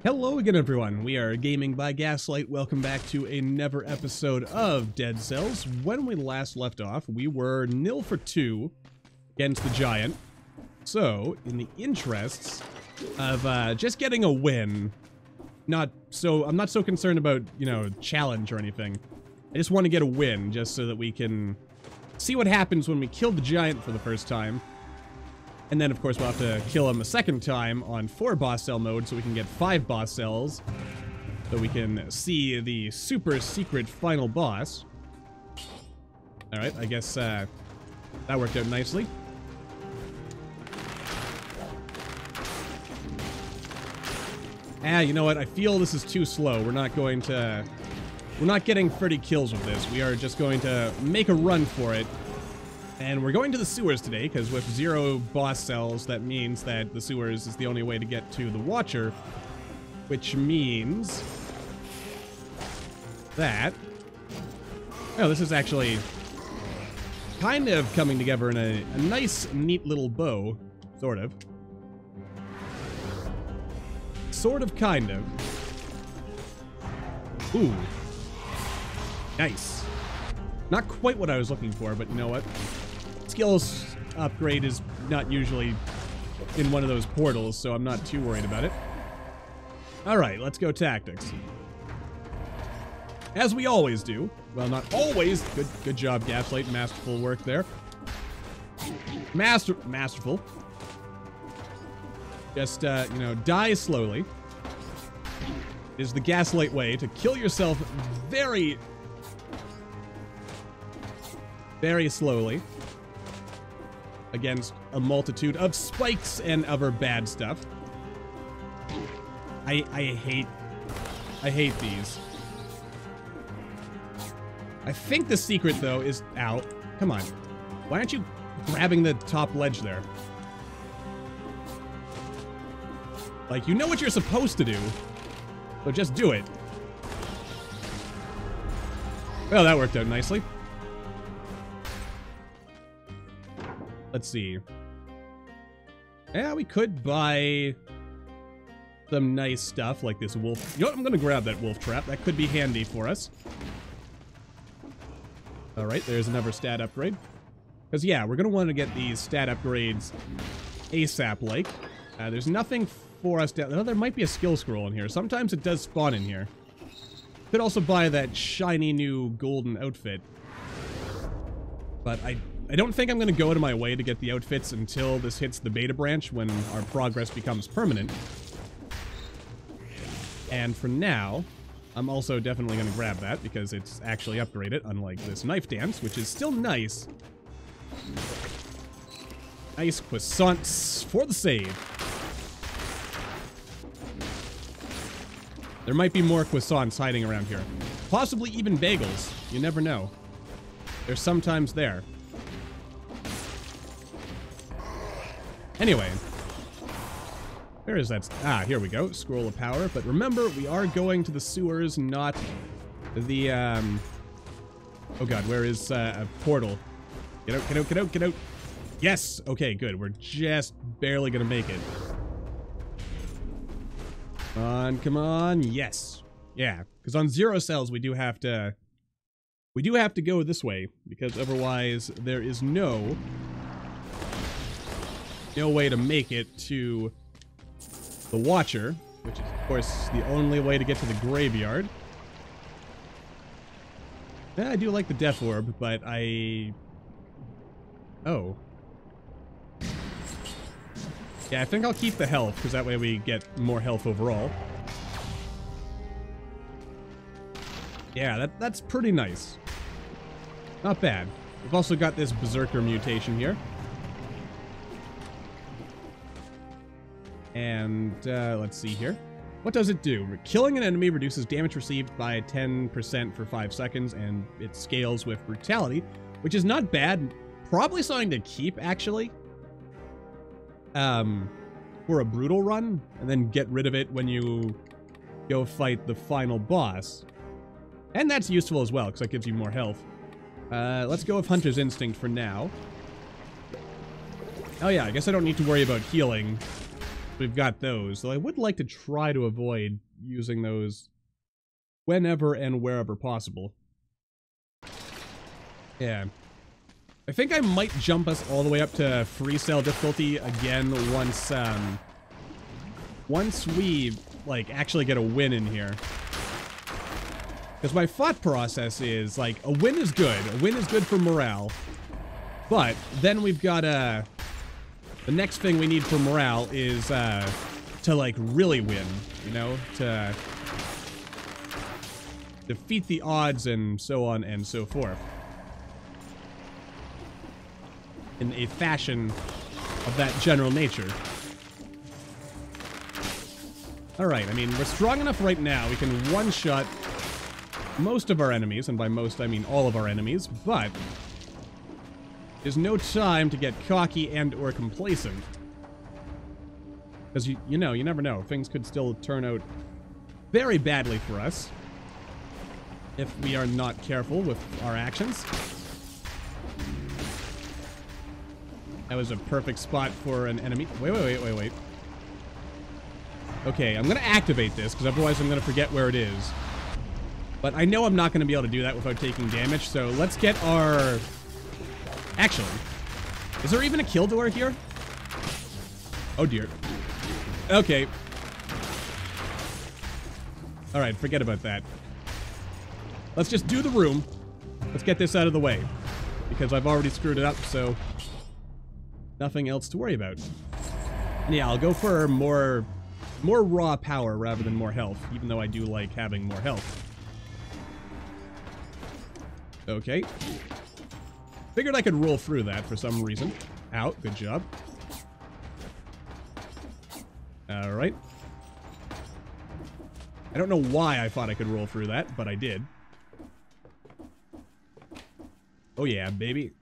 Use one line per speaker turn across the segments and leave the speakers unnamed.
Hello again, everyone. We are Gaming by Gaslight. Welcome back to another episode of Dead Cells. When we last left off, we were 0-for-2 against the giant. So, in the interests of just getting a win, I'm not so concerned about, challenge or anything. I just want to get a win, just so that we can see what happens when we kill the giant for the first time. And then, of course, we'll have to kill him a second time on 4 boss cell mode so we can get 5 boss cells. So we can see the super secret final boss. Alright, I guess that worked out nicely. You know what? I feel this is too slow. We're not getting 30 kills with this. We are just going to make a run for it. And we're going to the sewers today, because with 0 boss cells, that means that the sewers is the only way to get to the Watcher. Which means that... Oh, this is actually kind of coming together in a nice, neat little bow. Sort of. Sort of, kind of. Ooh. Nice. Not quite what I was looking for, but you know what? Skills upgrade is not usually in one of those portals, so I'm not too worried about it. Alright, let's go tactics. As we always do. Well, not always. Good job, Gaslight. Masterful work there. Masterful. Just, die slowly. It is the Gaslight way to kill yourself very, very slowly. Against a multitude of spikes and other bad stuff. I hate these. I think the secret, though, is out. Come on. Why aren't you grabbing the top ledge there? Like, you know what you're supposed to do. So just do it. Well, that worked out nicely. Let's see. Yeah, we could buy some nice stuff like this wolf. You know what? I'm gonna grab that wolf trap. That could be handy for us. Alright, there's another stat upgrade. Because, yeah, we're gonna want to get these stat upgrades ASAP-like. There's nothing for us down... Oh, there might be a skill scroll in here. Sometimes it does spawn in here. Could also buy that shiny new golden outfit. But I don't think I'm going to go out of my way to get the outfits until this hits the beta branch, when our progress becomes permanent. And for now, I'm also definitely going to grab that, because it's actually upgraded, unlike this knife dance, which is still nice. Nice croissants for the save. There might be more croissants hiding around here. Possibly even bagels. You never know. They're sometimes there. Anyway. Where is that? Ah, here we go. Scroll of power. But remember, we are going to the sewers, not the, Oh god, where is, a portal? Get out, get out, get out, get out. Yes! Okay, good. We're just barely gonna make it. Come on, come on. Yes. Yeah, because on 0 cells, we do have to go this way, because otherwise there is no way to make it to the Watcher, which is, of course, the only way to get to the graveyard. Yeah, I do like the Death Orb, but Oh. Yeah, I think I'll keep the health, because that way we get more health overall. Yeah, that's pretty nice. Not bad. We've also got this Berserker mutation here. And, let's see here. What does it do? Killing an enemy reduces damage received by 10% for 5 seconds, and it scales with brutality, which is not bad. Probably something to keep, actually. For a brutal run, and then get rid of it when you go fight the final boss. And that's useful as well, because that gives you more health. Let's go with Hunter's Instinct for now. Oh yeah, I guess I don't need to worry about healing We've got those, so I would like to try to avoid using those whenever and wherever possible. Yeah. I think I might jump us all the way up to free cell difficulty again once we, like, actually get a win in here. Because my thought process is, like, a win is good. A win is good for morale. But then we've got, the next thing we need for morale is, to, like, really win, you know? To defeat the odds and so on and so forth. In a fashion of that general nature. Alright, I mean, we're strong enough right now. We can one-shot most of our enemies, and by most I mean all of our enemies, but there's no time to get cocky and or complacent. Because, you know, you never know. Things could still turn out very badly for us if we are not careful with our actions. That was a perfect spot for an enemy. Wait. Okay, I'm going to activate this, because otherwise I'm going to forget where it is. But I know I'm not going to be able to do that without taking damage, so let's get our... Actually, is there even a kill door here? Oh dear. Okay. Alright, forget about that. Let's just do the room. Let's get this out of the way. Because I've already screwed it up, so... nothing else to worry about. Yeah, I'll go for more raw power rather than more health, even though I do like having more health. Okay. Figured I could roll through that for some reason. Ow, good job. Alright. I don't know why I thought I could roll through that, but I did. Oh yeah, baby.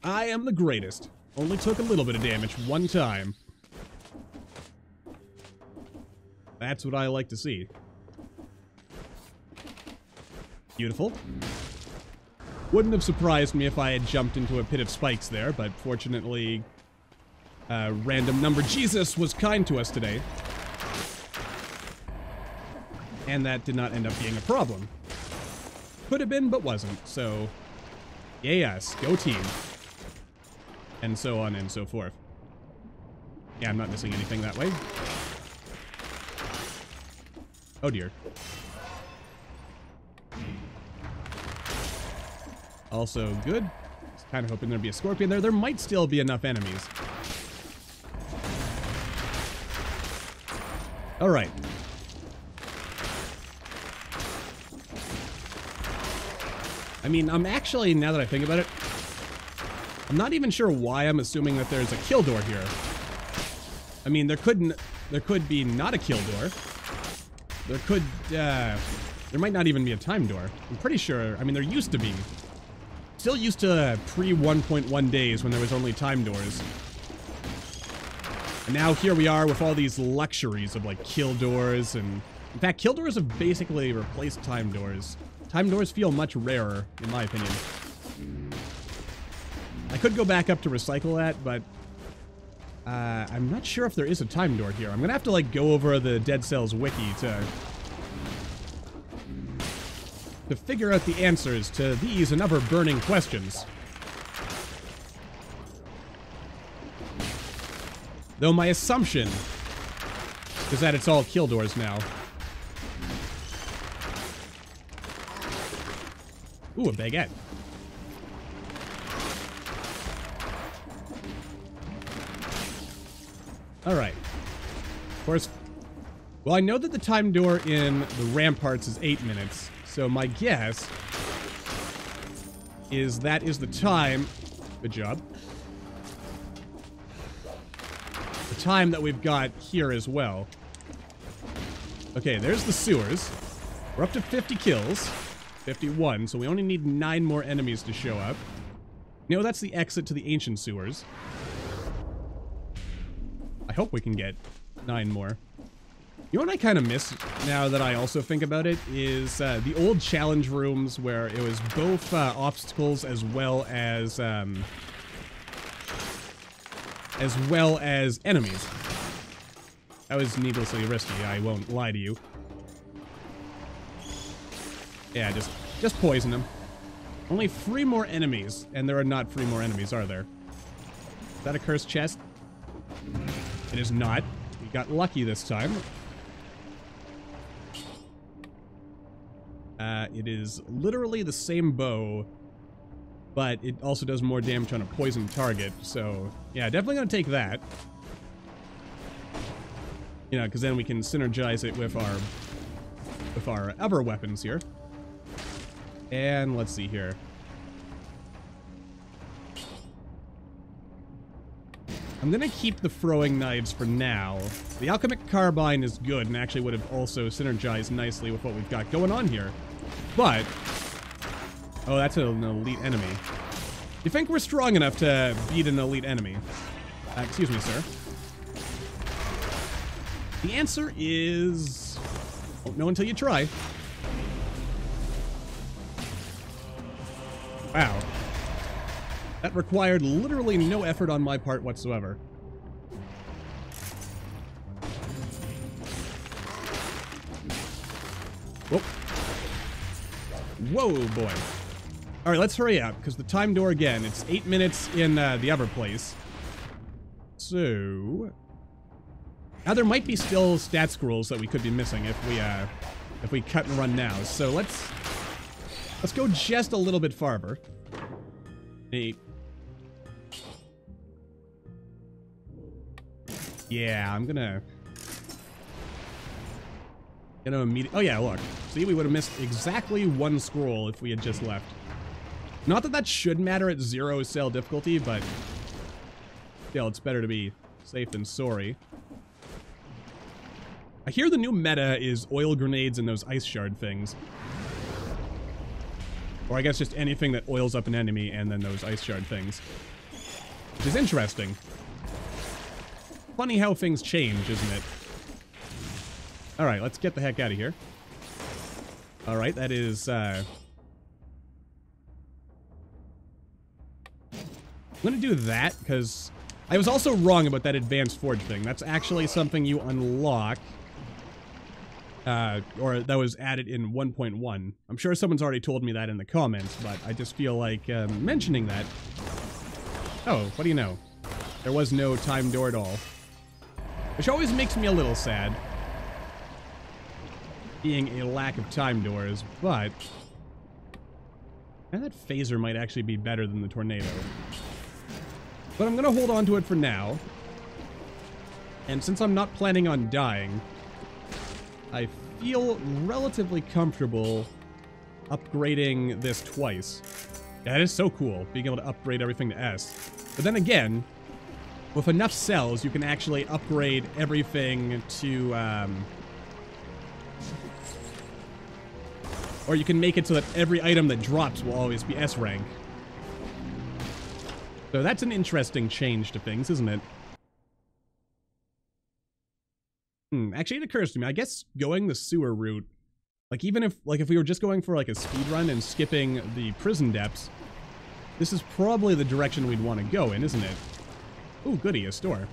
I am the greatest. Only took a little bit of damage one time. That's what I like to see. Beautiful. Wouldn't have surprised me if I had jumped into a pit of spikes there, but fortunately, random number Jesus was kind to us today. And that did not end up being a problem. Could have been, but wasn't, so... yes, go team. And so on and so forth. Yeah, I'm not missing anything that way. Oh dear. Also good. Just kind of hoping there'd be a scorpion there. There might still be enough enemies. Alright. I mean, I'm actually, now that I think about it, I'm not even sure why I'm assuming that there's a kill door here. I mean, there could be not a kill door. There might not even be a time door. I'm pretty sure, I mean, there used to be. Still used to pre-1.1 days when there was only time doors. And now here we are with all these luxuries of, like, kill doors, and... in fact, kill doors have basically replaced time doors. Time doors feel much rarer, in my opinion. I could go back up to recycle that, but... I'm not sure if there is a time door here. I'm gonna have to, like, go over the Dead Cells wiki to figure out the answers to these and other burning questions. Though my assumption is that it's all kill doors now. Ooh, a baguette. Alright. Of course, well, I know that the time door in the ramparts is 8 minutes, so my guess is that is the time... good job. The time that we've got here as well. Okay, there's the sewers. We're up to 50 kills. 51, so we only need 9 more enemies to show up. No, that's the exit to the ancient sewers. I hope we can get 9 more. You know what I kind of miss, now that I also think about it, is the old challenge rooms where it was both obstacles as well as enemies. That was needlessly risky, I won't lie to you. Yeah, just poison him. Only 3 more enemies, and there are not 3 more enemies, are there? Is that a cursed chest? It is not. We got lucky this time. It is literally the same bow, but it also does more damage on a poison target, so yeah, definitely gonna take that. You know, because then we can synergize it with our other weapons here. And let's see here. I'm gonna keep the throwing knives for now. The alchemic carbine is good and actually would have also synergized nicely with what we've got going on here. But, oh, that's an elite enemy. You think we're strong enough to beat an elite enemy? Excuse me, sir. The answer is, won't know until you try. Wow. That required literally no effort on my part whatsoever. Whoa. Whoa, boy. All right, let's hurry up, because the time door again, it's 8 minutes in the other place. So... now there might be still stat scrolls that we could be missing if we cut and run now. So let's go just a little bit farther. Yeah, I'm gonna immediately... oh yeah, look. See, we would have missed exactly 1 scroll if we had just left. Not that that should matter at 0 cell difficulty, but still, it's better to be safe than sorry. I hear the new meta is oil grenades and those ice shard things. Or I guess just anything that oils up an enemy and then those ice shard things. Which is interesting. Funny how things change, isn't it? Alright, let's get the heck out of here. Alright, that is, I'm gonna do that, because I was also wrong about that advanced forge thing. That's actually something you unlock. Or that was added in 1.1. I'm sure someone's already told me that in the comments, but I just feel like mentioning that. Oh, what do you know? There was no time door at all. Which always makes me a little sad. Being a lack of time doors, but... and that phaser might actually be better than the tornado. But I'm gonna hold on to it for now. And since I'm not planning on dying, I feel relatively comfortable upgrading this twice. That is so cool, being able to upgrade everything to S. But then again, with enough cells, you can actually upgrade everything to, or you can make it so that every item that drops will always be S rank. So that's an interesting change to things, isn't it? Actually, it occurs to me, I guess going the sewer route, like even if we were just going for like a speed run and skipping the prison depths, this is probably the direction we'd want to go in, isn't it? Ooh, goody, a store.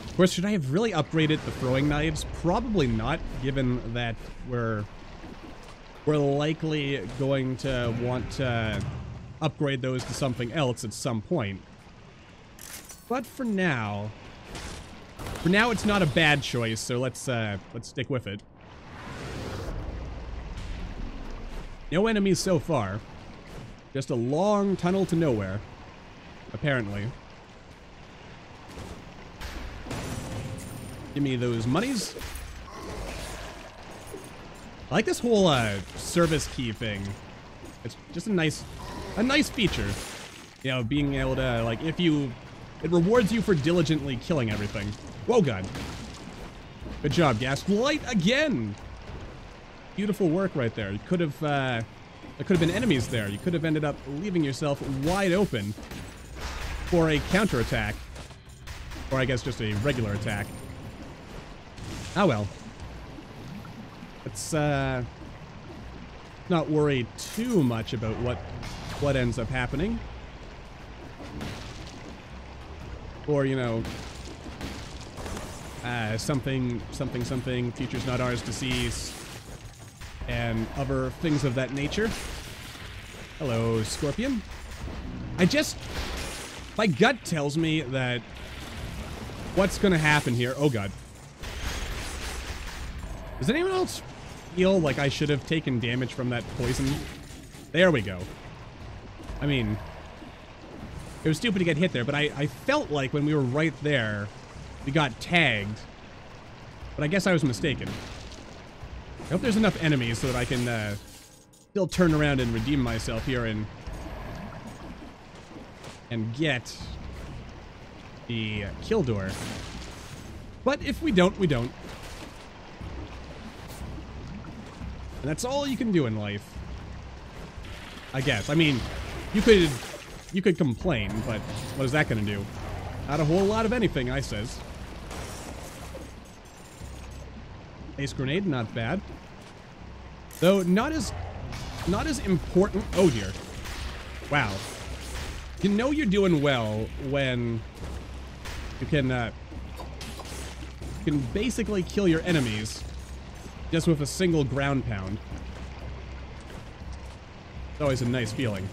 Of course, should I have really upgraded the throwing knives? Probably not, given that we're likely going to want to upgrade those to something else at some point. But for now it's not a bad choice, so let's stick with it. No enemies so far. Just a long tunnel to nowhere, apparently. Give me those monies. I like this whole service key thing. It's just a nice feature. You know, being able to, like, it rewards you for diligently killing everything. Whoa, God. Good job, Gaslight, again! Beautiful work right there. You could have, there could have been enemies there. You could have ended up leaving yourself wide open for a counterattack. Or I guess just a regular attack. Oh well. Let's, not worry too much about what ends up happening. Or, you know, something, future's not ours to seize, and other things of that nature. Hello, Scorpion. My gut tells me that what's gonna happen here, oh god. Does anyone else feel like I should have taken damage from that poison? There we go. I mean, it was stupid to get hit there, but I felt like when we were right there, we got tagged. But I guess I was mistaken. I hope there's enough enemies so that I can still turn around and redeem myself here and get the kill door. But if we don't, we don't. And that's all you can do in life, I guess. I mean, you could complain, but what is that gonna do? Not a whole lot of anything, I says. Ace grenade, not bad. Though not as important. Oh dear. Wow. You know you're doing well when you can basically kill your enemies just with a single ground pound. It's always a nice feeling.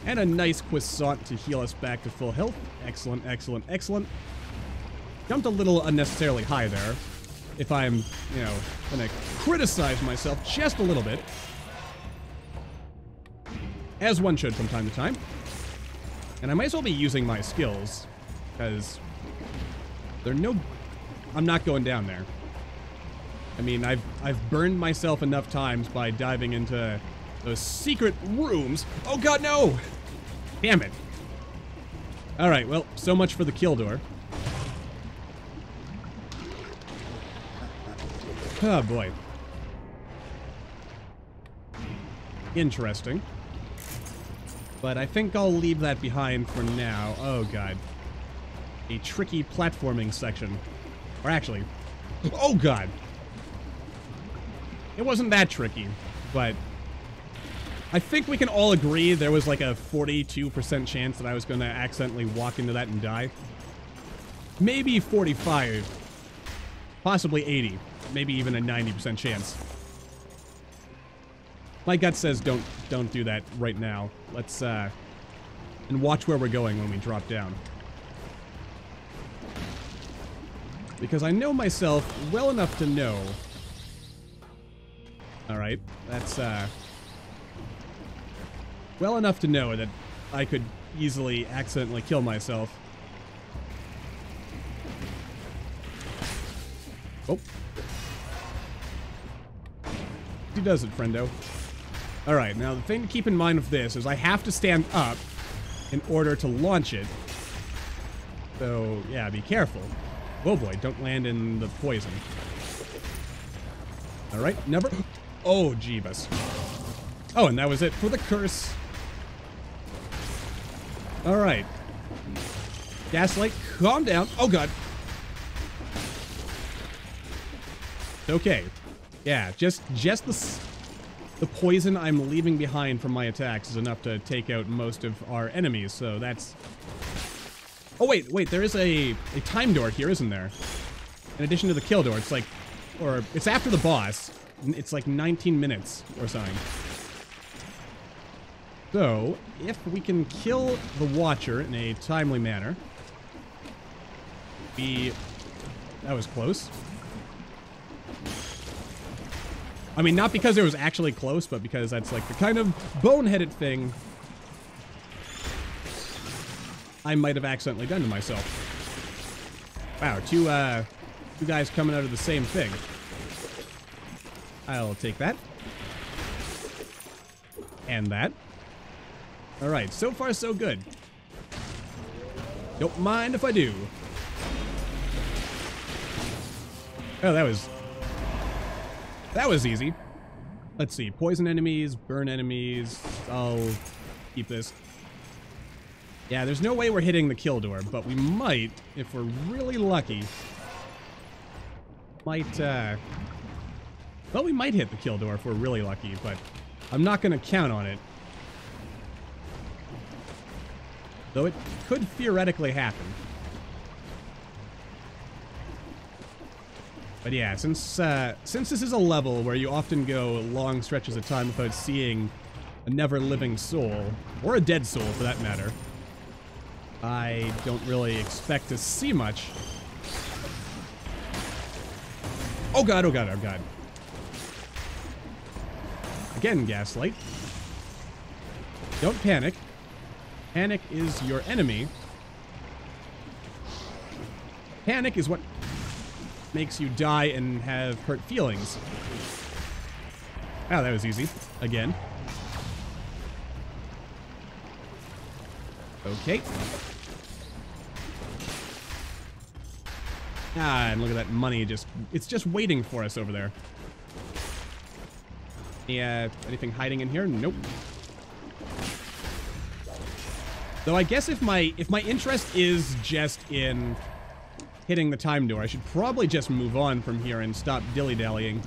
And a nice croissant to heal us back to full health. Excellent, excellent, excellent. Jumped a little unnecessarily high there. If I'm, you know, gonna criticize myself just a little bit. As one should from time to time. And I might as well be using my skills, because I'm not going down there. I mean, I've burned myself enough times by diving into those secret rooms. Oh god, no! Damn it. Alright, well, so much for the kill door. Oh boy. Interesting. But I think I'll leave that behind for now. Oh god. A tricky platforming section. Or actually, oh god. It wasn't that tricky, but I think we can all agree there was like a 42% chance that I was going to accidentally walk into that and die. Maybe 45. Possibly 80. Maybe even a 90% chance. My gut says don't do that right now. Let's and watch where we're going when we drop down. Because I know myself well enough to know. Alright, that's well enough to know that I could easily accidentally kill myself. Oh. He does it, friendo. Alright, now the thing to keep in mind with this is I have to stand up in order to launch it. So, yeah, be careful. Oh boy, don't land in the poison. Alright, never... Oh, jeebus. Oh, and that was it for the curse. Alright. Gaslight, calm down. Oh god. Okay. Yeah, just the poison I'm leaving behind from my attacks is enough to take out most of our enemies, so that's... Oh, wait, there is a time door here, isn't there? In addition to the kill door, it's like... Or, it's after the boss. It's like 19 minutes or something. So, if we can kill the Watcher in a timely manner... That was close. I mean, not because it was actually close, but because that's like the kind of boneheaded thing I might have accidentally done to myself. Wow, two guys coming out of the same thing. I'll take that. And that. Alright, so far so good. Don't mind if I do. Oh, that was easy. Let's see. Poison enemies, burn enemies. I'll keep this. Yeah, there's no way we're hitting the kill door, but we might, if we're really lucky. Well, we might hit the kill door if we're really lucky, but I'm not going to count on it. Though it could theoretically happen. But yeah, since this is a level where you often go long stretches of time without seeing a never-living soul, or a dead soul for that matter, I don't really expect to see much. Oh god, oh god, oh god. Again, Gaslight. Don't panic. Panic is your enemy. Panic is what makes you die and have hurt feelings. Oh, that was easy. Again. Okay. Ah, and look at that money it's just waiting for us over there. Yeah, anything hiding in here? Nope. Though I guess if my interest is just in hitting the time door, I should probably just move on from here and stop dilly-dallying.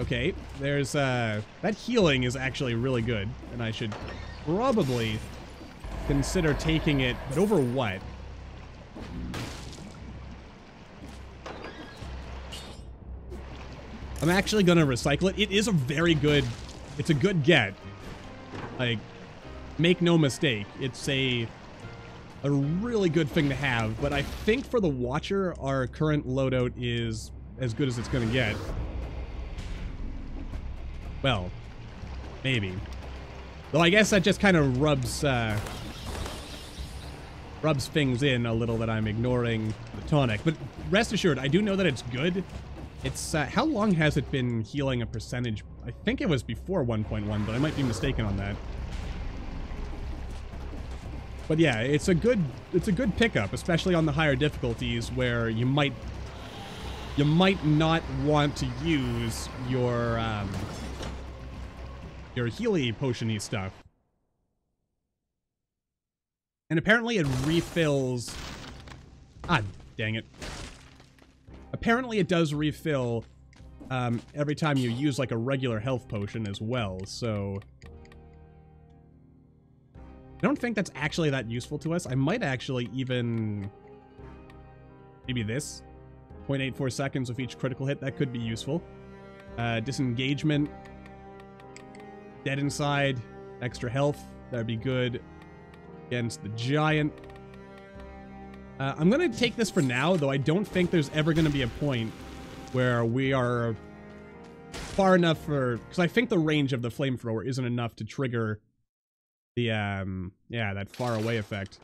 Okay, there's that healing is actually really good, and I should probably consider taking it, but over what? I'm actually gonna recycle it. It is a very good, it's a good get. Like, make no mistake, it's a really good thing to have, but I think for the Watcher, our current loadout is as good as it's gonna get. Well, maybe. Though I guess that just kind of rubs things in a little that I'm ignoring the tonic. But rest assured, I do know that it's good. It's, how long has it been healing a percentage? I think it was before 1.1, but I might be mistaken on that. But yeah, it's a good pickup, especially on the higher difficulties where you might not want to use your Healy potion-y stuff. And apparently it refills... Ah, dang it. Apparently it does refill every time you use like a regular health potion as well, so... I don't think that's actually that useful to us. I might actually even... Maybe this? 0.84 seconds with each critical hit, that could be useful. Disengagement. Dead inside. Extra health, that'd be good. Against the giant. I'm gonna take this for now, though I don't think there's ever gonna be a point where we are far enough for... Because I think the range of the flamethrower isn't enough to trigger the, yeah, that far away effect.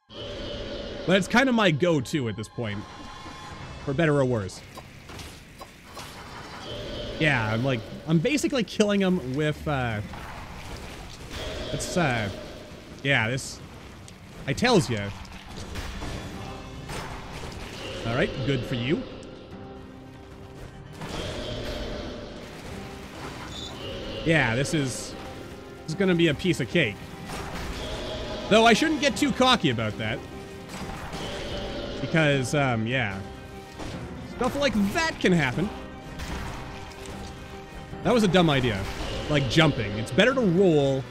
But it's kind of my go-to at this point. For better or worse. Yeah, I'm basically killing them with, it's, yeah, this, I tells ya. Alright, good for you. Yeah, this is gonna be a piece of cake. Though I shouldn't get too cocky about that. Because, yeah. Stuff like that can happen. That was a dumb idea. Like jumping. It's better to roll.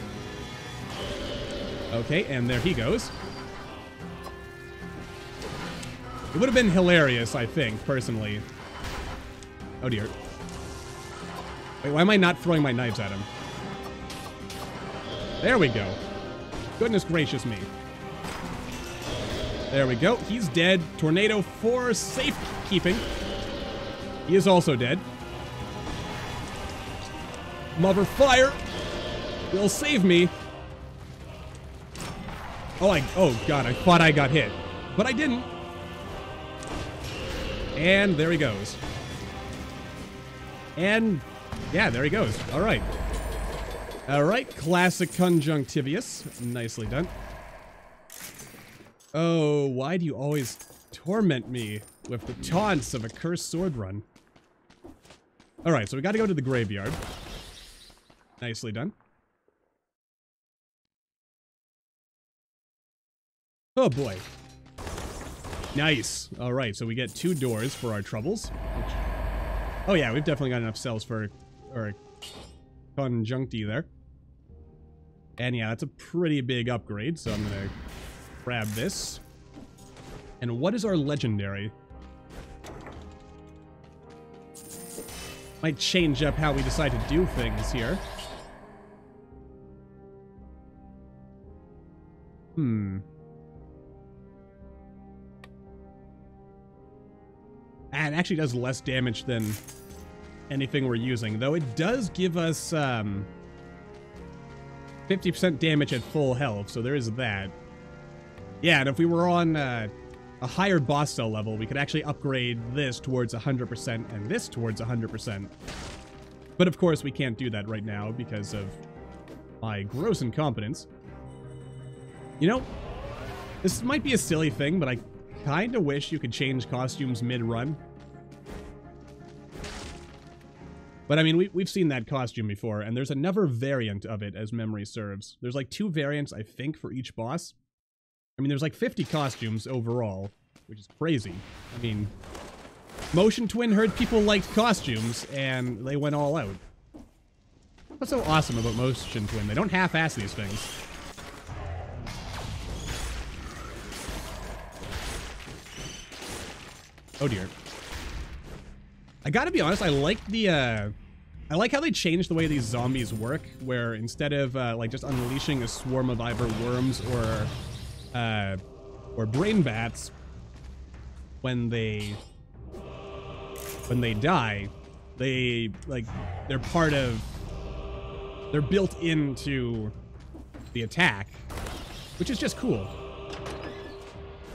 Okay, and there he goes. It would have been hilarious, I think, personally. Oh dear. Wait, why am I not throwing my knives at him? There we go. Goodness gracious me. There we go. He's dead. Tornado for safekeeping. He is also dead. Mother fire will save me. Oh god, I thought I got hit. But I didn't. And there he goes. And yeah, there he goes. Alright. Alright, classic Conjunctivius. Nicely done. Oh, why do you always torment me with the taunts of a cursed sword run? Alright, so we gotta go to the graveyard. Nicely done. Oh boy. Nice. Alright, so we get 2 doors for our troubles. Oh yeah, we've definitely got enough cells for our conjuncti there. And yeah, that's a pretty big upgrade, so I'm gonna Grab this. And what is our legendary? Might change up how we decide to do things here. And it actually does less damage than anything we're using, though it does give us 50% damage at full health, so there is that. Yeah, and if we were on a higher boss cell level, we could actually upgrade this towards 100% and this towards 100%. But of course, we can't do that right now because of my gross incompetence. You know, this might be a silly thing, but I kind of wish you could change costumes mid-run. But I mean, we've seen that costume before, and there's another variant of it, as memory serves. There's like 2 variants, I think, for each boss. I mean, there's like 50 costumes overall, which is crazy. I mean, Motion Twin heard people liked costumes, and they went all out. What's so awesome about Motion Twin? They don't half-ass these things. Oh dear. I gotta be honest, I like the, I like how they changed the way these zombies work, where instead of, like, just unleashing a swarm of either worms or brain bats, when they die, they, like, they're built into the attack, which is just cool.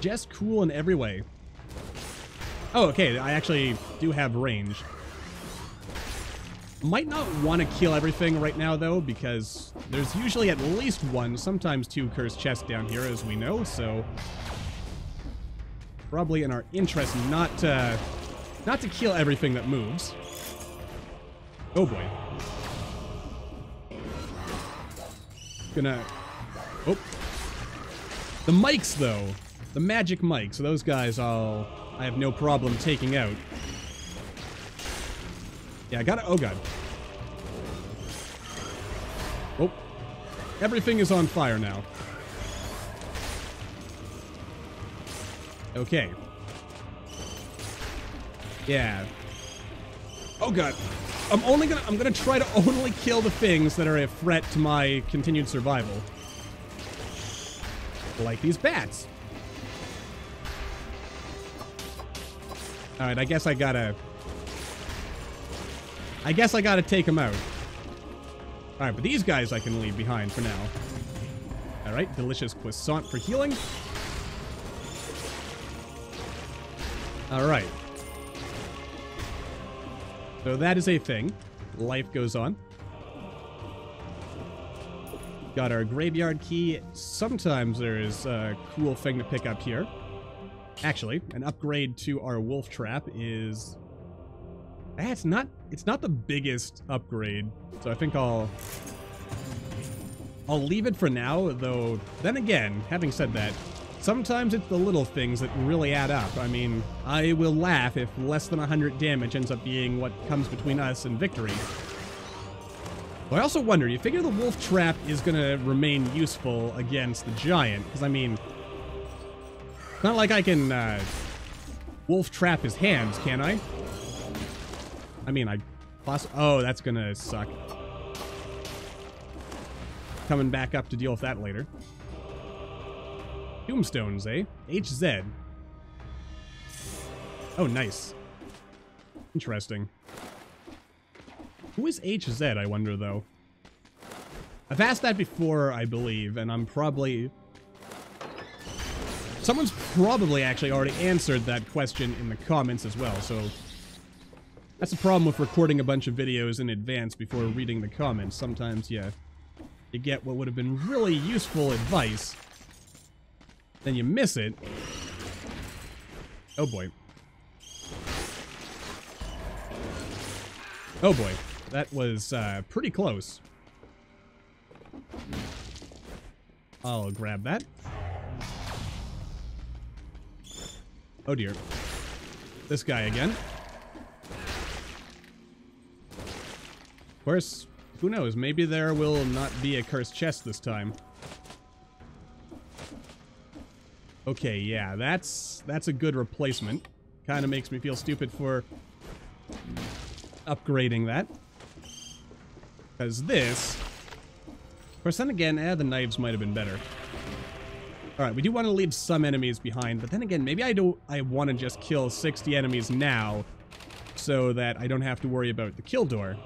Just cool in every way. Oh, okay, I actually do have range. Might not want to kill everything right now, though, because there's usually at least 1, sometimes 2 cursed chests down here, as we know, so probably in our interest not to kill everything that moves. Oh boy. Gonna... Oh. The mics, though. The magic mics. Those guys I have no problem taking out. Yeah, I gotta... Oh, God. Oh. Everything is on fire now. Okay. Yeah. Oh, God. I'm gonna try to only kill the things that are a threat to my continued survival. Like these bats. Alright, I guess I gotta take them out. Alright, but these guys I can leave behind for now. Alright, delicious croissant for healing. Alright. So that is a thing. Life goes on. Got our graveyard key. Sometimes there is a cool thing to pick up here. Actually, an upgrade to our wolf trap is... it's not the biggest upgrade, so I think I'll leave it for now, though then again, having said that, sometimes it's the little things that really add up. I mean, I will laugh if less than 100 damage ends up being what comes between us and victory. But I also wonder, you figure the wolf trap is gonna remain useful against the giant, because I mean, it's not like I can wolf trap his hands, can I? I mean, oh, that's gonna suck. Coming back up to deal with that later. Tombstones, eh? HZ. Oh, nice. Interesting. Who is HZ, I wonder, though? I've asked that before, I believe, and I'm probably... Someone's probably actually already answered that question in the comments as well, so... That's the problem with recording a bunch of videos in advance before reading the comments. Sometimes, yeah, you get what would have been really useful advice, then you miss it. Oh boy. Oh boy. That was pretty close. I'll grab that. Oh dear. This guy again. Of course, who knows? Maybe there will not be a cursed chest this time. Okay, yeah, that's a good replacement. Kind of makes me feel stupid for upgrading that. Because this... Of course, then again, the knives might have been better. Alright, we do want to leave some enemies behind, but then again, maybe I want to just kill 60 enemies now, so that I don't have to worry about the kill door.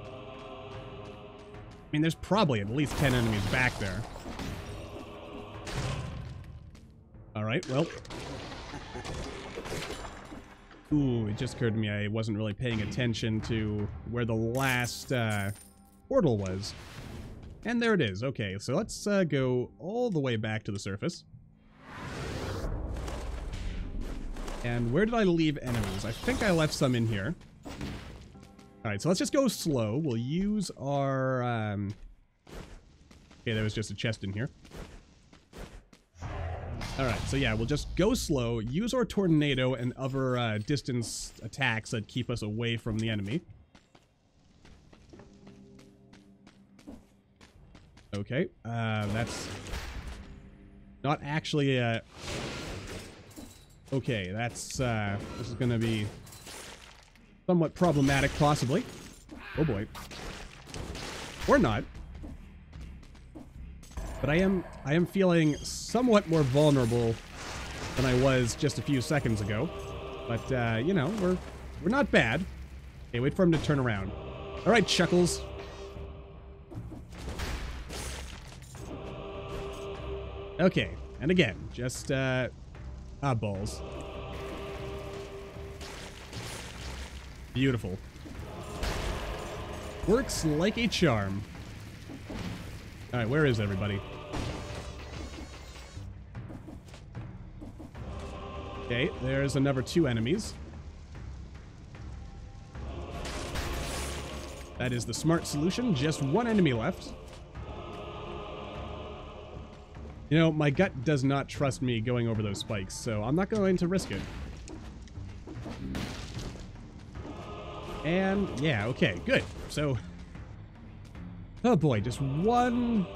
I mean, there's probably at least 10 enemies back there. Alright, well. Ooh, it just occurred to me I wasn't really paying attention to where the last portal was. And there it is. Okay, so let's go all the way back to the surface. And where did I leave enemies? I think I left some in here. Alright, so let's just go slow. We'll use our... Okay, there was just a chest in here. Alright, so yeah, we'll just go slow, use our tornado and other distance attacks that keep us away from the enemy. Okay, that's not actually okay, that's this is gonna be somewhat problematic, possibly. Oh boy. Or not. But I am feeling somewhat more vulnerable than I was just a few seconds ago. But you know, we're not bad. Okay, wait for him to turn around. All right, Chuckles. Okay, and again, just balls. Beautiful. Works like a charm. Alright, where is everybody? Okay, there's another 2 enemies. That is the smart solution. Just 1 enemy left. You know, my gut does not trust me going over those spikes, so I'm not going to risk it. And, yeah, okay, good. So... Oh boy, just one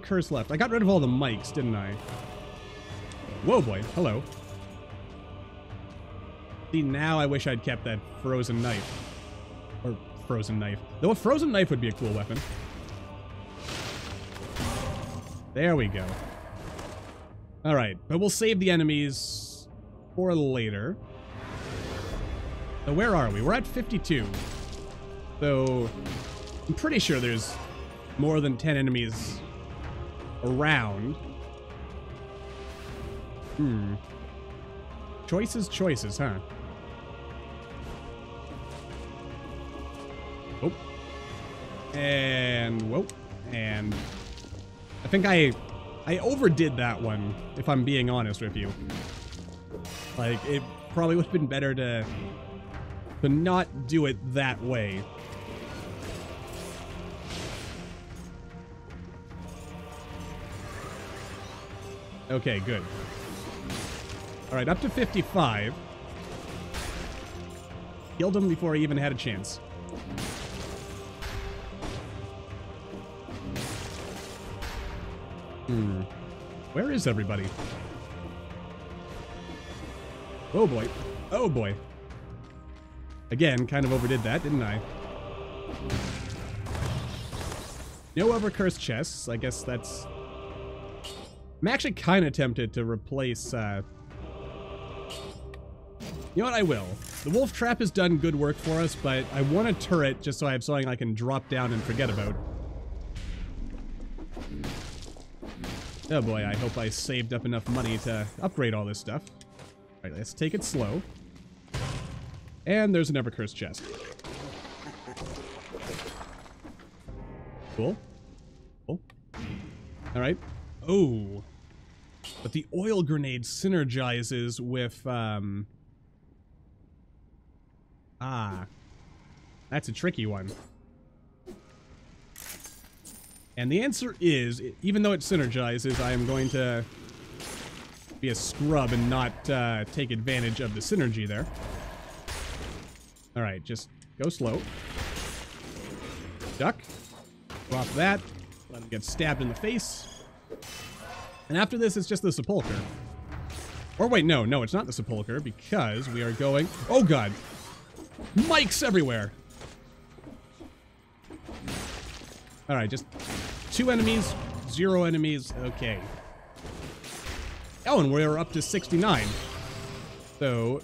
curse left. I got rid of all the mics, didn't I? Whoa boy, hello. See, now I wish I'd kept that frozen knife. Or frozen knife. Though a frozen knife would be a cool weapon. There we go. Alright, but we'll save the enemies for later. So where are we? We're at 52. So I'm pretty sure there's more than 10 enemies around. Choices, huh? Oh. And, whoa. And I think I overdid that one, if I'm being honest with you. Like, it probably would have been better to not do it that way. Okay, good. Alright, up to 55. Killed him before he even had a chance. Where is everybody? Oh boy. Oh boy. Again, kind of overdid that, didn't I? No other cursed chests. I guess that's... I'm actually kind of tempted to replace, You know what, I will. The wolf trap has done good work for us, but I want a turret just so I have something I can drop down and forget about. Oh boy, I hope I saved up enough money to upgrade all this stuff. Alright, let's take it slow. And there's an ever-cursed chest. Cool. Cool. Alright. Oh. But the oil grenade synergizes with, that's a tricky one. And the answer is, even though it synergizes, I am going to be a scrub and not take advantage of the synergy there. Alright, just go slow. Duck. Drop that. Let him get stabbed in the face. And after this, it's just the sepulcher. Or wait, no, it's not the sepulcher, because we are going... Oh, God. Mics everywhere. All right, just 2 enemies, 0 enemies. Okay. Oh, and we're up to 69. So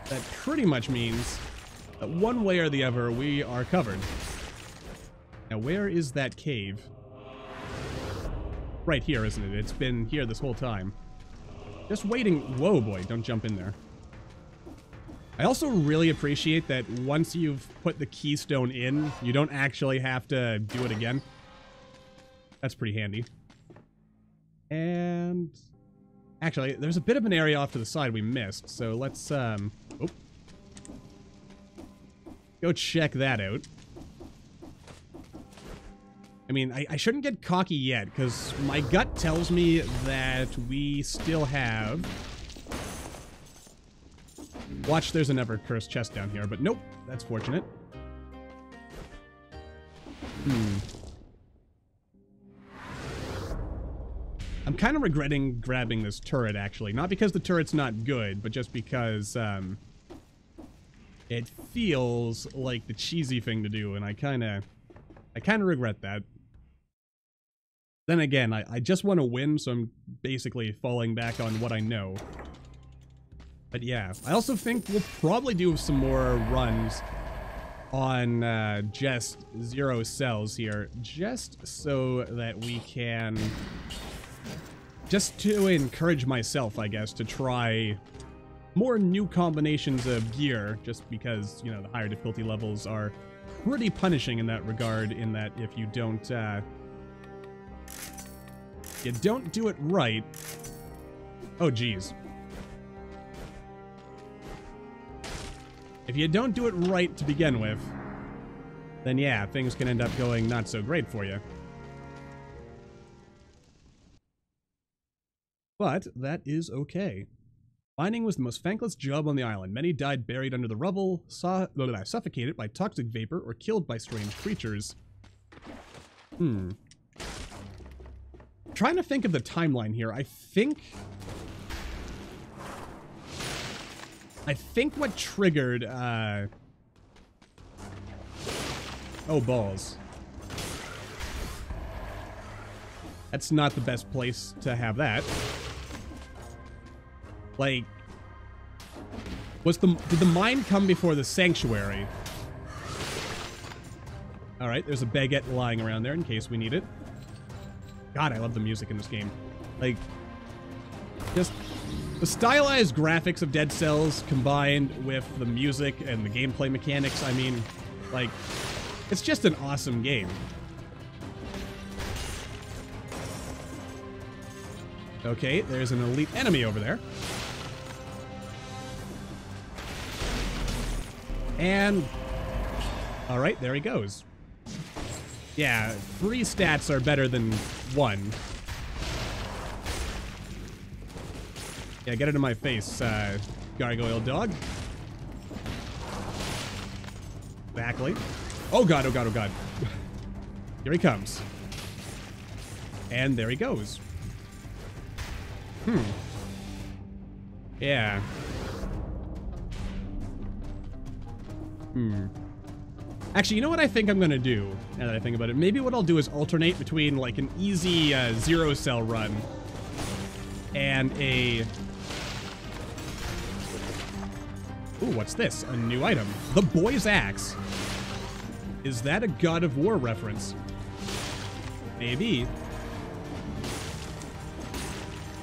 that pretty much means that one way or the other, we are covered. Now, where is that cave? Right here, isn't it? It's been here this whole time. Just waiting. Whoa, boy, don't jump in there. I also really appreciate that once you've put the keystone in, you don't actually have to do it again. That's pretty handy. And actually, there's a bit of an area off to the side we missed, so let's go check that out. I mean, I shouldn't get cocky yet, because my gut tells me that we still have... Watch, there's an ever-cursed chest down here, but nope, that's fortunate. I'm kind of regretting grabbing this turret, actually. Not because the turret's not good, but just because, it feels like the cheesy thing to do, and I kind of regret that. Then again, I just want to win, so I'm basically falling back on what I know. But yeah, I also think we'll probably do some more runs on just 0 cells here, just so that we can... Just to encourage myself, I guess, to try more new combinations of gear, just because, you know, the higher difficulty levels are pretty punishing in that regard, in that if you don't do it right... Oh, geez. If you don't do it right to begin with, then yeah, things can end up going not so great for you. But that is okay. Mining was the most thankless job on the island. Many died buried under the rubble, suffocated by toxic vapor, or killed by strange creatures. Trying to think of the timeline here. I think what triggered, oh, balls. That's not the best place to have that. Like, did the mine come before the sanctuary? Alright, there's a baguette lying around there in case we need it. God, I love the music in this game. Like, just the stylized graphics of Dead Cells combined with the music and the gameplay mechanics, I mean, like, it's just an awesome game. Okay, there's an elite enemy over there. And... Alright, there he goes. Yeah, 3 stats are better than 1. Yeah, get it in my face, gargoyle dog. Exactly. Oh god, oh god, oh god. Here he comes. And there he goes. Yeah. Actually, you know what I think I'm gonna do, now that I think about it? Maybe what I'll do is alternate between, like, an easy 0 cell run and a... Ooh, what's this? A new item. The Boy's Axe. Is that a God of War reference? Maybe.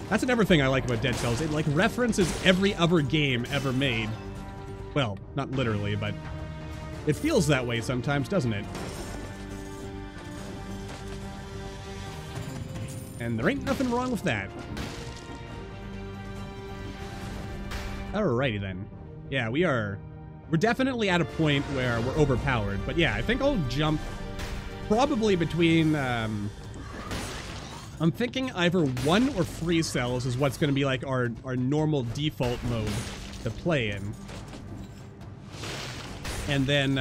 That's another thing I like about Dead Cells. It, like, references every other game ever made. Well, not literally, but it feels that way sometimes, doesn't it? And there ain't nothing wrong with that. Alrighty then. Yeah, we're definitely at a point where we're overpowered. But yeah, I think I'll jump probably between, I'm thinking either 1 or 3 cells is what's going to be like our normal default mode to play in. And then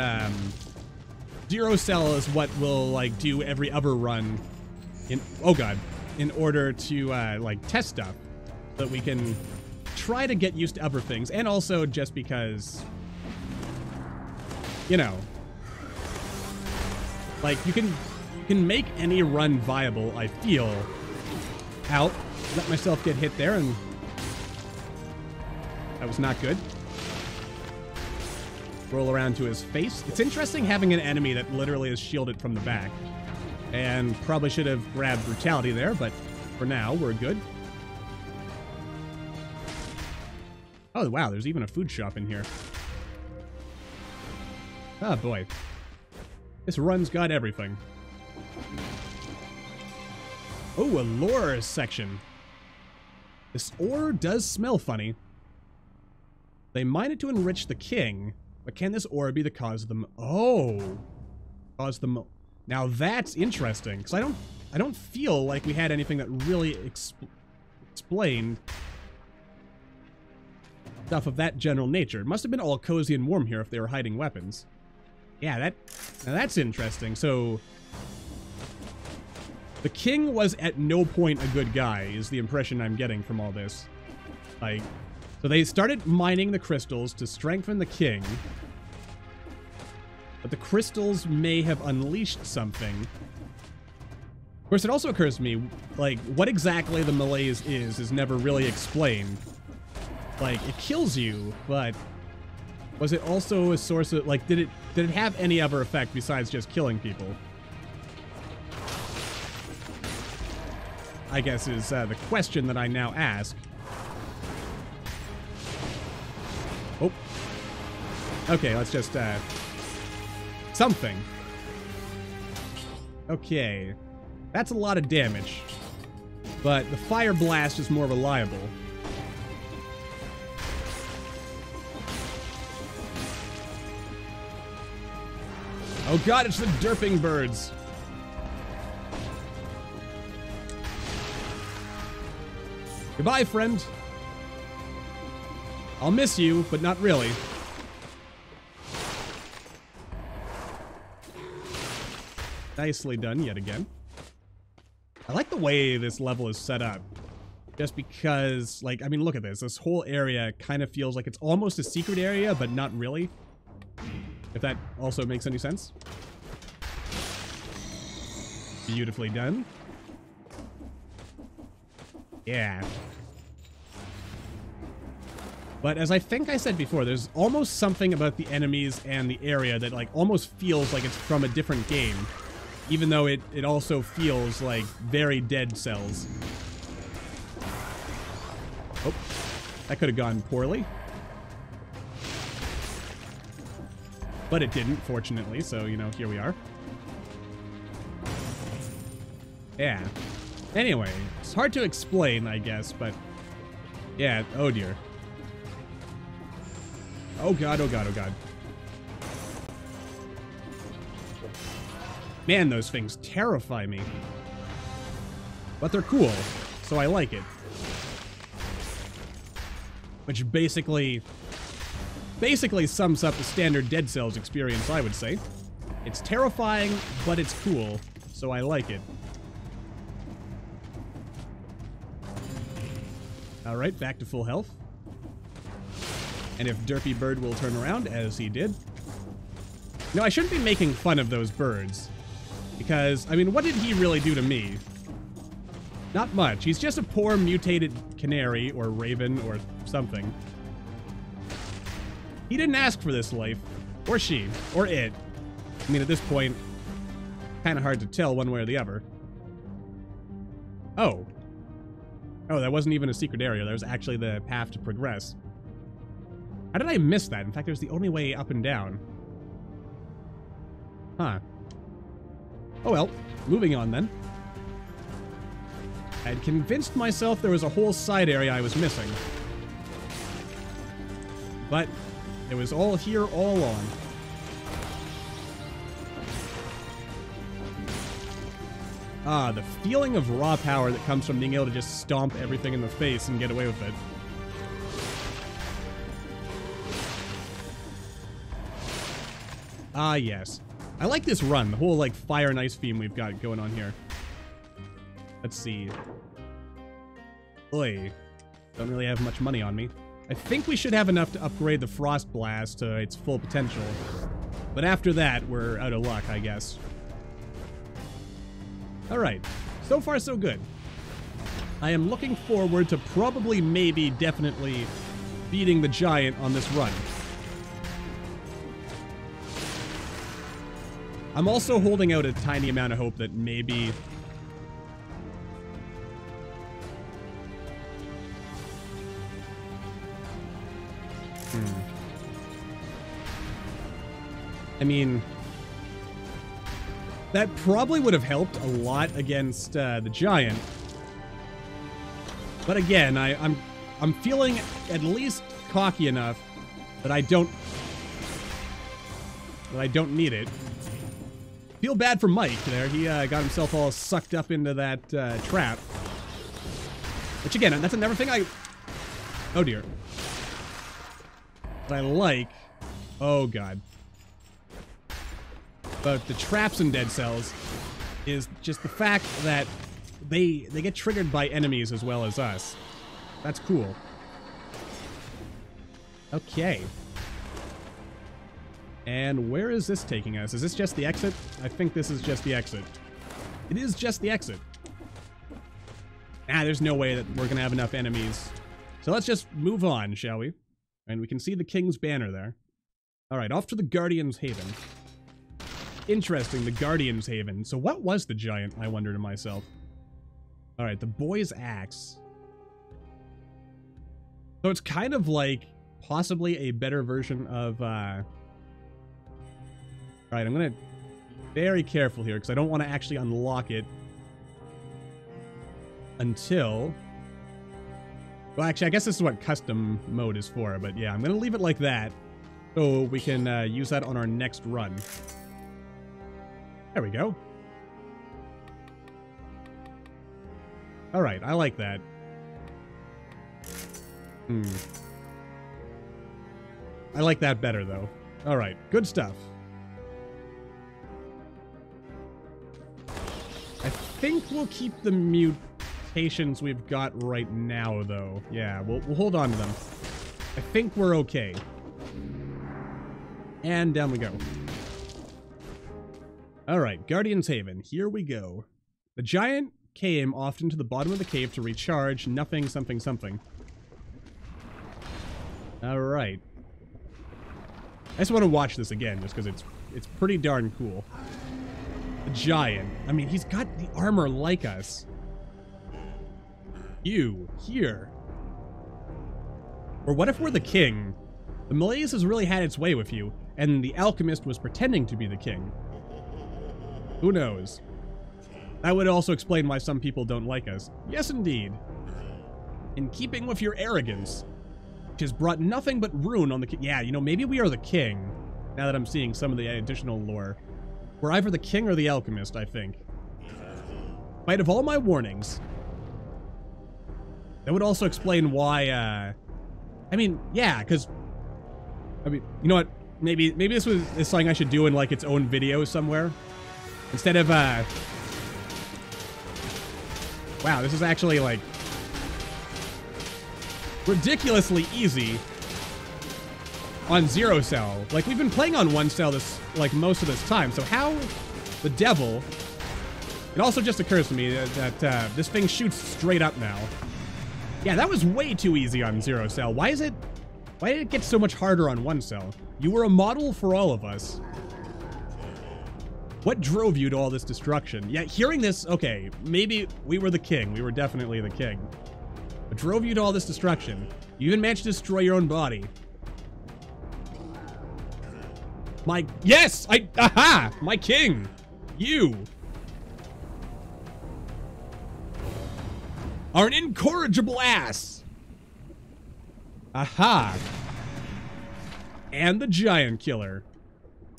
0 cell is what we'll like do every other run in, oh god, in order to like test stuff so that we can try to get used to other things, and also just because, you know, like, you can make any run viable, I feel. Out. Let myself get hit there, and that was not good. Roll around to his face. It's interesting having an enemy that literally is shielded from the back. And probably should have grabbed brutality there, but for now, we're good. Oh, wow, there's even a food shop in here. Oh, boy. This run's got everything. Oh, a lore section. This ore does smell funny. They mine it to enrich the king, but can this ore be the cause of them? Oh, cause them. Now that's interesting, because I don't feel like we had anything that really explained stuff of that general nature. It must have been all cozy and warm here if they were hiding weapons. Yeah, now that's interesting. So the king was at no point a good guy, is the impression I'm getting from all this. Like, so they started mining the crystals to strengthen the king, but the crystals may have unleashed something. Of course, it also occurs to me, like, what exactly the malaise is never really explained. Like, it kills you, but was it also a source of, like, did it have any other effect besides just killing people? I guess is the question that I now ask. Oh. Okay, let's just, something. Okay. That's a lot of damage. But the fire blast is more reliable. Oh god, it's the derping birds. Goodbye, friend. I'll miss you, but not really. Nicely done yet again. I like the way this level is set up. Just because, like, I mean, look at this. This whole area kind of feels like it's almost a secret area, but not really. If that also makes any sense. Beautifully done. Yeah. But as I think I said before, there's almost something about the enemies and the area that, like, almost feels like it's from a different game. Even though it also feels like very Dead Cells. Oh, that could have gone poorly. But it didn't, fortunately, so, you know, here we are. Yeah. Anyway, it's hard to explain, I guess, but... yeah, oh dear. Oh god, oh god, oh god. Man, those things terrify me. But they're cool, so I like it. Which basically sums up the standard Dead Cells experience, I would say. It's terrifying, but it's cool, so I like it. Alright, back to full health. And if Derpy Bird will turn around, as he did. No, I shouldn't be making fun of those birds. Because, I mean, what did he really do to me? Not much. He's just a poor mutated canary, or raven, or something. He didn't ask for this life. Or she. Or it. I mean, at this point, kind of hard to tell one way or the other. Oh. Oh, that wasn't even a secret area. That was actually the path to progress. How did I miss that? In fact, there's the only way up and down. Huh. Oh well. Moving on, then. I had convinced myself there was a whole side area I was missing. But it was all here all along. Ah, the feeling of raw power that comes from being able to just stomp everything in the face and get away with it. Ah, yes. I like this run, the whole, like, fire and ice theme we've got going on here. Let's see. Oi. Don't really have much money on me. I think we should have enough to upgrade the Frost Blast to its full potential. But after that, we're out of luck, I guess. Alright. So far, so good. I am looking forward to probably, maybe, definitely beating the giant on this run. I'm also holding out a tiny amount of hope that maybe... I mean, that probably would have helped a lot against the giant. But again, I'm feeling at least cocky enough that I don't need it. Feel bad for Mike there. He got himself all sucked up into that trap. Which again, that's another thing oh dear. What I like. Oh god. But the traps in Dead Cells is just the fact that they get triggered by enemies as well as us. That's cool. Okay. And where is this taking us? Is this just the exit? I think this is just the exit. It is just the exit. There's no way that we're gonna have enough enemies. So let's just move on, shall we? And we can see the King's banner there. Alright, off to the Guardian's Haven. Interesting, the Guardian's Haven. So what was the giant, I wonder to myself? Alright, the Boy's Axe. So it's kind of like possibly a better version of, Alright, I'm gonna be very careful here because I don't want to actually unlock it until... Well, actually, I guess this is what custom mode is for, but yeah, I'm gonna leave it like that so we can use that on our next run. There we go. Alright, I like that. I like that better, though. Alright, good stuff. I think we'll keep the mutations we've got right now, though. Yeah, we'll hold on to them. I think we're okay. And down we go. Alright, Guardian's Haven. Here we go. The giant came often to the bottom of the cave to recharge nothing something something. Alright. I just want to watch this again just because it's pretty darn cool. The giant. I mean, he's got the armor like us. You, here. Or what if we're the king? The malaise has really had its way with you, and the alchemist was pretending to be the king. Who knows? That would also explain why some people don't like us. Yes, indeed. In keeping with your arrogance, which has brought nothing but ruin on the king. Yeah, you know, maybe we are the king, now that I'm seeing some of the additional lore. We're either the king or the alchemist, I think. In spite of all my warnings. That would also explain why, I mean, yeah, because... I mean, you know what? Maybe this is something I should do in, like, its own video somewhere. Instead of, wow, this is actually, like, ridiculously easy on Zero Cell. Like, we've been playing on 1 Cell this, like, most of this time, so how the devil... It also just occurs to me that this thing shoots straight up now. Yeah, that was way too easy on 0 Cell. Why did it get so much harder on 1 Cell? You were a model for all of us. What drove you to all this destruction? Yeah, hearing this, okay, maybe we were the king. We were definitely the king. What drove you to all this destruction? You even managed to destroy your own body. Yes! Aha! My king! You! Are an incorrigible ass! Aha! And the giant killer.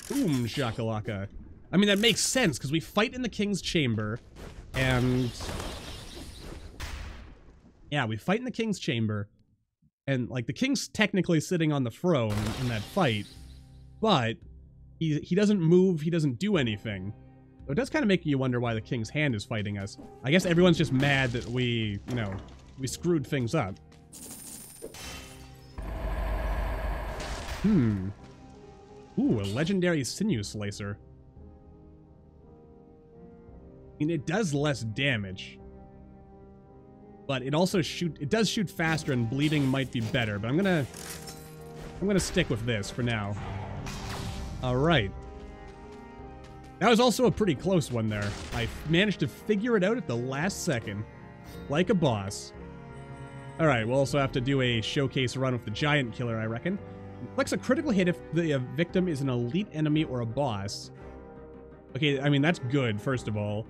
Boom shakalaka. I mean, that makes sense, because we fight in the king's chamber, and... Yeah, we fight in the king's chamber, and, like, the king's technically sitting on the throne in that fight, but he doesn't move, he doesn't do anything. So it does kind of make you wonder why the king's hand is fighting us. I guess everyone's just mad that we, you know, we screwed things up. Ooh, a legendary sinew slicer. I mean, it does less damage. But it also does shoot faster, and bleeding might be better, but I'm gonna stick with this for now. Alright. That was also a pretty close one there. I managed to figure it out at the last second. Like a boss. Alright, we'll also have to do a showcase run with the giant killer, I reckon. Inflicts a critical hit if the victim is an elite enemy or a boss. Okay, I mean, that's good, first of all.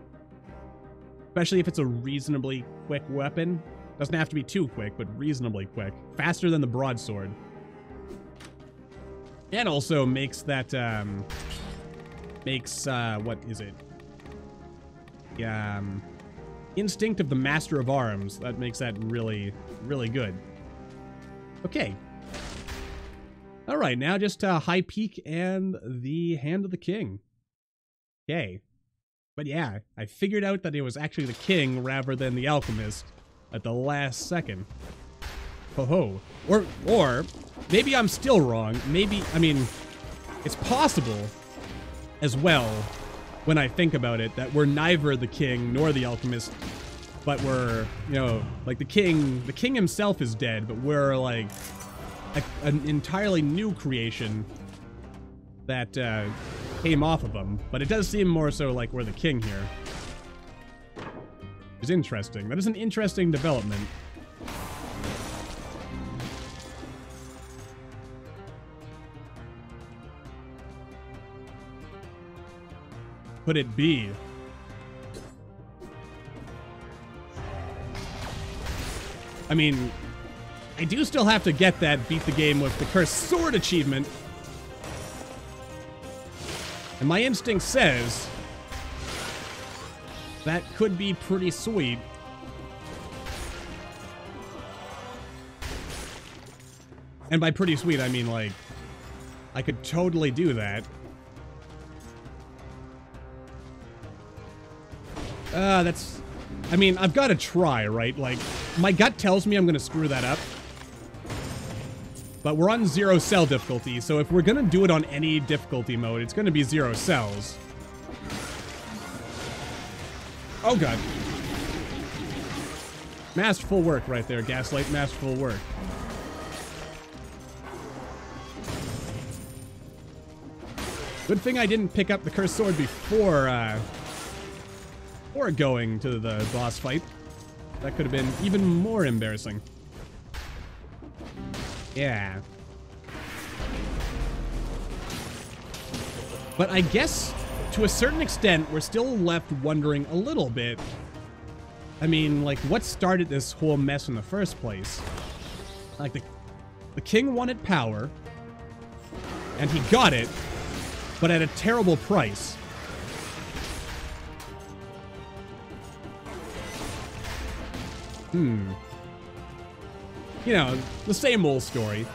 Especially if it's a reasonably quick weapon. Doesn't have to be too quick, but reasonably quick. Faster than the broadsword. And also makes that, what is it? Instinct of the Master of Arms. That makes that really, really good. Okay. Alright, now just High Peak and the Hand of the King. Okay. But yeah, I figured out that it was actually the king rather than the alchemist at the last second. Ho-ho. Or, maybe I'm still wrong. Maybe, I mean, it's possible as well, when I think about it, that we're neither the king nor the alchemist, but we're, you know, like the king himself is dead, but we're like an entirely new creation that came off of him. But it does seem more so like we're the king here. It's interesting. That is an interesting development. Could it be? I mean, I do still have to get that beat the game with the cursed sword achievement. And my instinct says that could be pretty sweet. And by pretty sweet, I mean, like, I could totally do that. That's... I mean, I've got to try, right? Like, my gut tells me I'm going to screw that up. But we're on 0 cell difficulty, so if we're going to do it on any difficulty mode, it's going to be 0 cells. Oh, God. Masterful work right there, Gaslight. Masterful work. Good thing I didn't pick up the cursed sword before going to the boss fight. That could have been even more embarrassing. Yeah. But I guess, to a certain extent, we're still left wondering a little bit. I mean, like, what started this whole mess in the first place? Like, the king wanted power, and he got it, but at a terrible price. You know, the same old story.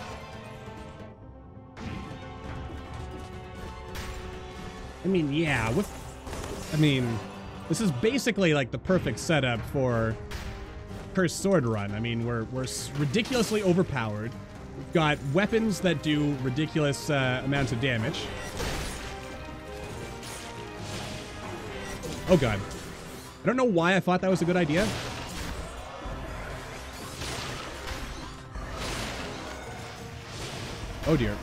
I mean, yeah, this is basically like the perfect setup for Cursed Sword Run. I mean, we're ridiculously overpowered. We've got weapons that do ridiculous amounts of damage. Oh, God. I don't know why I thought that was a good idea. Oh, dear.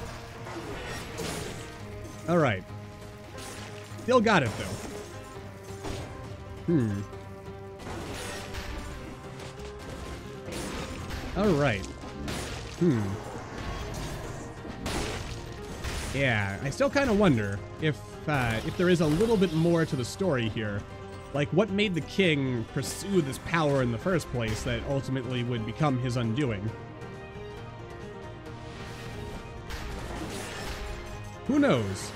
All right. Still got it, though. All right. Yeah, I still kind of wonder if there is a little bit more to the story here. Like, what made the king pursue this power in the first place that ultimately would become his undoing? Who knows?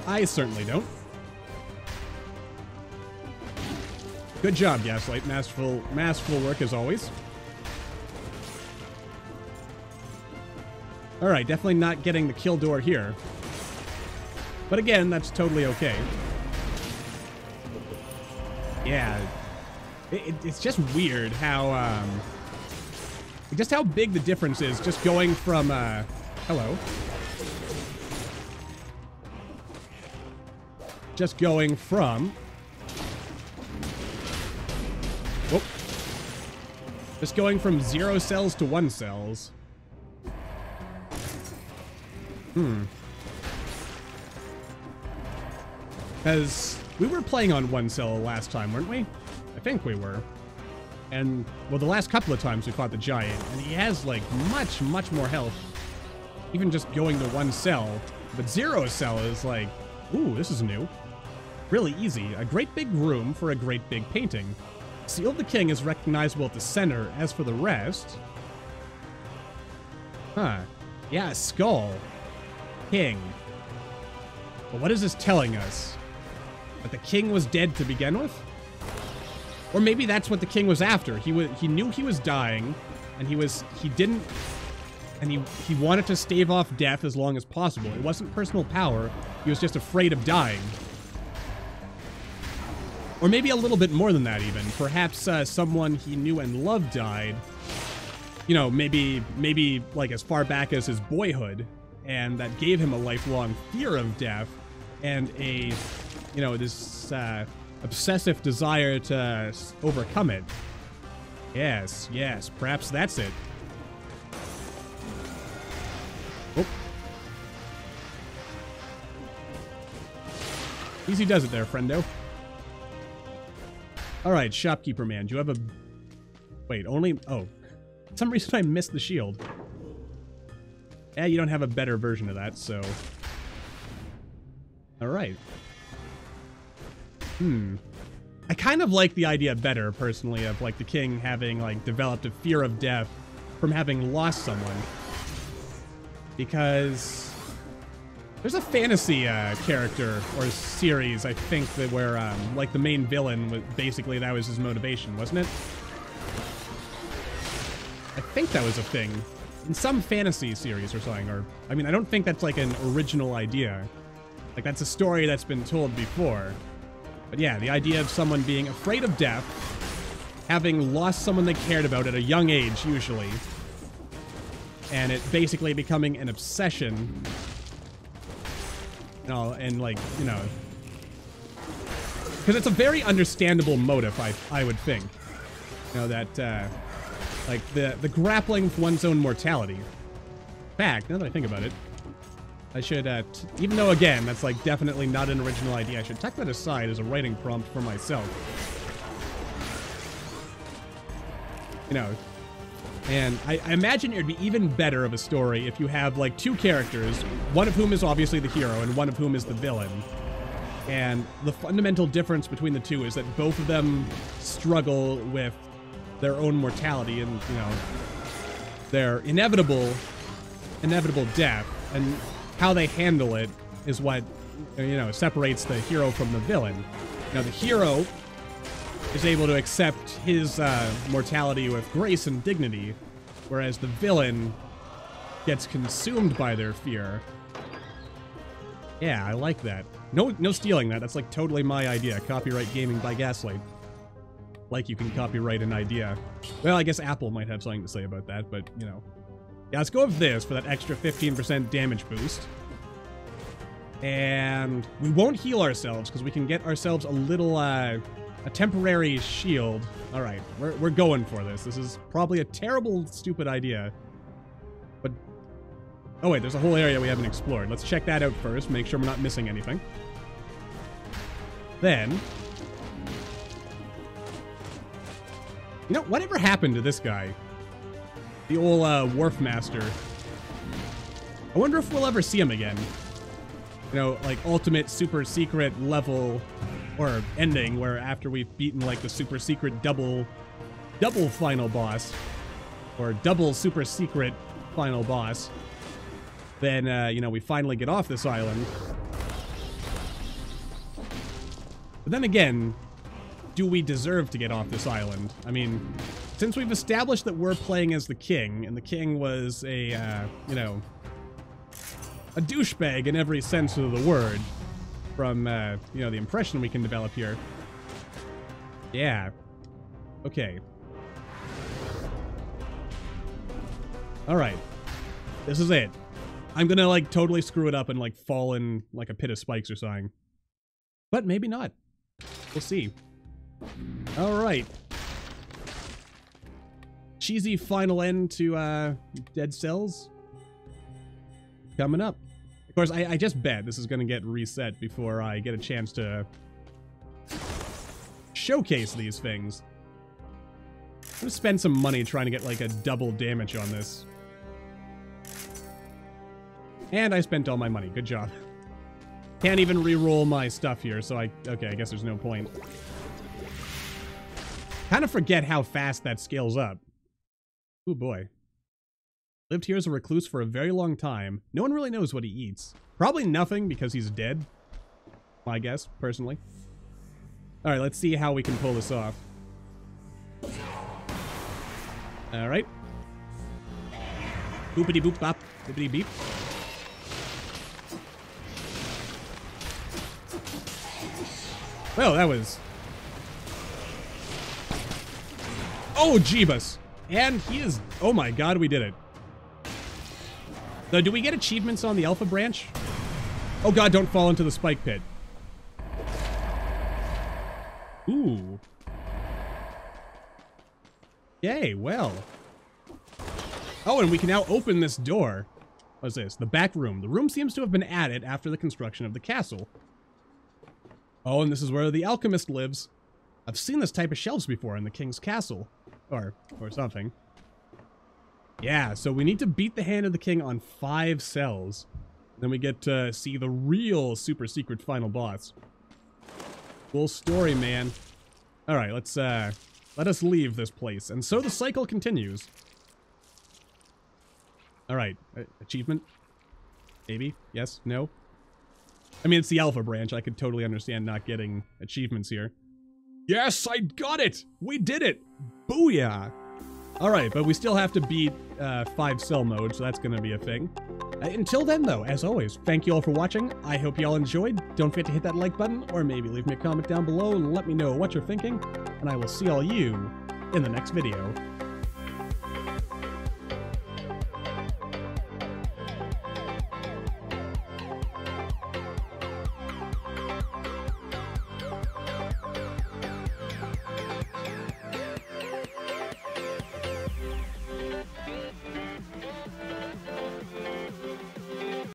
I certainly don't. Good job, Gaslight. Masterful work as always. Alright, definitely not getting the kill door here. But again, that's totally okay. Yeah. It's just weird how, Just how big the difference is just going from, hello. Just going from... Whoop. Just going from 0 cells to 1 cells. Because we were playing on 1 cell last time, weren't we? I think we were. And, well, the last couple of times we fought the giant, and he has, like, much, much more health. Even just going to 1 cell. But 0 cell is like, ooh, this is new. Really easy. A great big room for a great big painting. Seal of the King is recognizable at the center. As for the rest... Huh. Yeah, a skull. King. But what is this telling us? That the king was dead to begin with? Or maybe that's what the king was after. He knew he was dying, and he wanted to stave off death as long as possible. It wasn't personal power. He was just afraid of dying. Or maybe a little bit more than that, even. Perhaps someone he knew and loved died. You know, maybe like as far back as his boyhood, and that gave him a lifelong fear of death and a, you know, this obsessive desire to overcome it. Yes, yes, perhaps that's it. Oh. Easy does it there, friendo. Alright, shopkeeper man, do you have a... Wait, only... Oh. For some reason I missed the shield. Yeah, you don't have a better version of that, so... Alright. I kind of like the idea better, personally, of, like, the king having, like, developed a fear of death from having lost someone. Because... There's a fantasy character or series, I think, that where, like, the main villain, basically that was his motivation, wasn't it? I think that was a thing. In some fantasy series or something, or... I mean, I don't think that's, like, an original idea. Like, that's a story that's been told before. But yeah, the idea of someone being afraid of death, having lost someone they cared about at a young age, usually, and it basically becoming an obsession... You know, and, like, you know... Because it's a very understandable motive, I would think. You know, that, like, the grappling with one's own mortality. In fact, now that I think about it, I should, even though, again, that's, like, definitely not an original idea, I should tuck that aside as a writing prompt for myself. You know, and I imagine it'd be even better of a story if you have, like, 2 characters, one of whom is obviously the hero and one of whom is the villain. And the fundamental difference between the two is that both of them struggle with their own mortality and, you know, their inevitable death, and how they handle it is what, you know, separates the hero from the villain. Now, the hero is able to accept his mortality with grace and dignity, whereas the villain gets consumed by their fear. Yeah, I like that. No stealing that. That's, like, totally my idea. Copyright Gaming by Gaslight. Like you can copyright an idea. Well, I guess Apple might have something to say about that, but, you know. Yeah, let's go with this for that extra 15% damage boost. And we won't heal ourselves, because we can get ourselves a little, a temporary shield. Alright, we're going for this. This is probably a terrible, stupid idea. But... Oh wait, there's a whole area we haven't explored. Let's check that out first, make sure we're not missing anything. Then... You know, whatever happened to this guy? The old, wharf master. I wonder if we'll ever see him again. You know, like, ultimate super secret level, or ending, where after we've beaten, like, the super secret double final boss, or double super secret final boss, then, you know, we finally get off this island. But then again, do we deserve to get off this island? I mean, since we've established that we're playing as the king, and the king was a, you know, a douchebag in every sense of the word, from, you know, the impression we can develop here. Yeah. Okay. Alright. This is it. I'm gonna, like, totally screw it up and, like, fall in, like, a pit of spikes or something. But maybe not. We'll see. Alright. Cheesy final end to, Dead Cells. Coming up. Of course, I just bet this is gonna get reset before I get a chance to showcase these things. I'm gonna spend some money trying to get, like, a double damage on this. And I spent all my money. Good job. Can't even re-roll my stuff here, so okay, I guess there's no point. Kind of forget how fast that scales up. Ooh, boy. Lived here as a recluse for a very long time. No one really knows what he eats. Probably nothing because he's dead. My guess, personally. Alright, let's see how we can pull this off. Alright. Boopity boop bop. Boopity beep. Well, that was... Oh, Jeebus! And he is... Oh my god, we did it. So, do we get achievements on the Alpha branch? Oh god, don't fall into the spike pit. Ooh. Yay, well. Oh, and we can now open this door. What's this? The back room. The room seems to have been added after the construction of the castle. Oh, and this is where the alchemist lives. I've seen this type of shelves before in the king's castle. Or something. Yeah, so we need to beat the hand of the king on 5 cells. Then we get to see the real super secret final boss. Full story, man. Alright, let us leave this place. And so the cycle continues. Alright, achievement? Maybe? Yes? No? I mean, it's the Alpha branch. I could totally understand not getting achievements here. Yes, I got it! We did it! Booyah! Alright, but we still have to beat 5 cell mode, so that's gonna be a thing. Until then, though, as always, thank you all for watching. I hope you all enjoyed. Don't forget to hit that like button, or maybe leave me a comment down below and let me know what you're thinking. And I will see all you in the next video.